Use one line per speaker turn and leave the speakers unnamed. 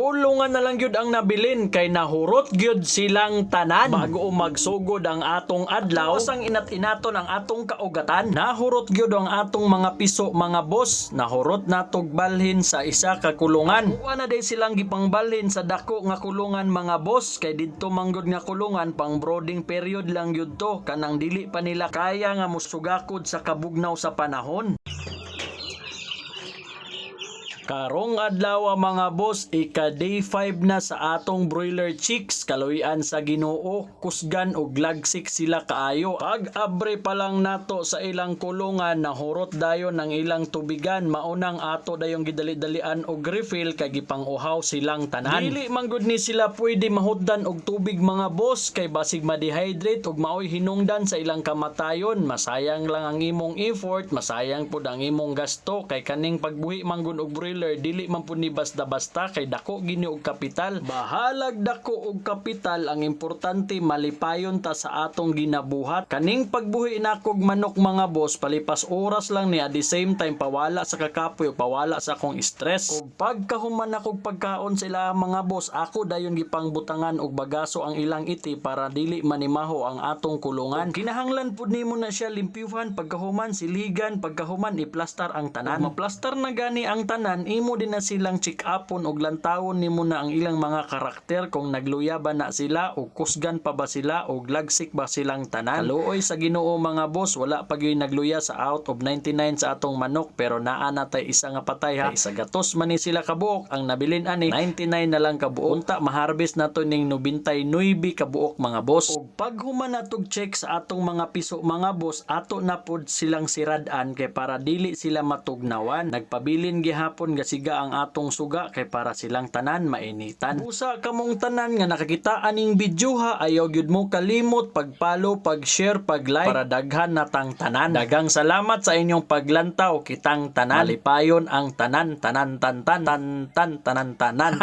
Kulungan na lang gyud ang nabilin kay nahurot gyud silang tanan. Bago magsugod ang atong adlaw, sang inat-inaton ang atong kaugatan, nahurot gyud ang atong mga piso mga boss. Nahurot natog balhin sa isa ka kulungan. Kuha na day silang gipangbalhin sa dako nga kulungan mga boss, kay didto manggod nga kulungan pang brooding period lang gyud to, kanang dili pa nila kaya nga musugakod sa kabugnaw sa panahon. Karong adlaw mga boss, ika day 5 na sa atong broiler chicks. Kaluyan sa Ginoo, kusgan og lagsik sila kaayo. Pag abre pa lang nato sa ilang kulungan, nahurot dayon ang ilang tubigan, maunang ato dayong gidali-dalian og refill kay gipang-uhaw silang tanan. Dili man gud ni sila pwede mahutdan og tubig mga boss, kay basig ma-dehydrate ug maoy hinungdan sa ilang kamatayon. Masayang lang ang imong effort, masayang pud ang imong gasto, kay kaning pagbuhi man gud og broiler dili man pud ni basta-basta, kay dako gini og kapital. Bahalag dako og kapital, ang importante malipayon ta sa atong ginabuhat. Kaning pagbuhi nakog manok mga boss, palipas oras lang ni, at the same time pawala sa kakapoy, pawala sa akong stress. Ug pagkahuman nakog pagkaon sila mga boss, ako dayon gipangbutangan og bagaso ang ilang iti para dili manimaho ang atong kulungan. Ug kinahanglan pud nimo na siya limpyuhan pagkahuman, siligan pagkahuman, iplastar ang tanan. Ug maplastar na gani ang tanan, imo din na silang check-upon og lantawon nimo na ang ilang mga karakter, kung nagluya ba na sila o kusgan pa ba sila o lagsik ba silang tanan. Kaluoy sa Ginoo mga boss, wala pa gyud nagluya sa out of 99 sa atong manok, pero naa na tay isa nga patay ha. Kay sa gatos man ni sila kabuok, ang nabilin ani 99 na lang kabuok. Unta maharvest nato ning 99 kabuok mga boss. Og pag human natog check sa atong mga piso mga boss, ato na pod silang sirad-an kay para dili sila matugnawan. Nagpabilin gihapon gasiga ang atong suga kay para silang tanan mainitan. Busa kamong tanan nga nakakita aning video ha, ayaw gyud mo kalimot pag-follow, pag-share, pag-like para daghan natang tanan. Daghang salamat sa inyong paglantaw, kitang tanan. Malipayon ang tanan tanan tan tan tan tan tanan tanan.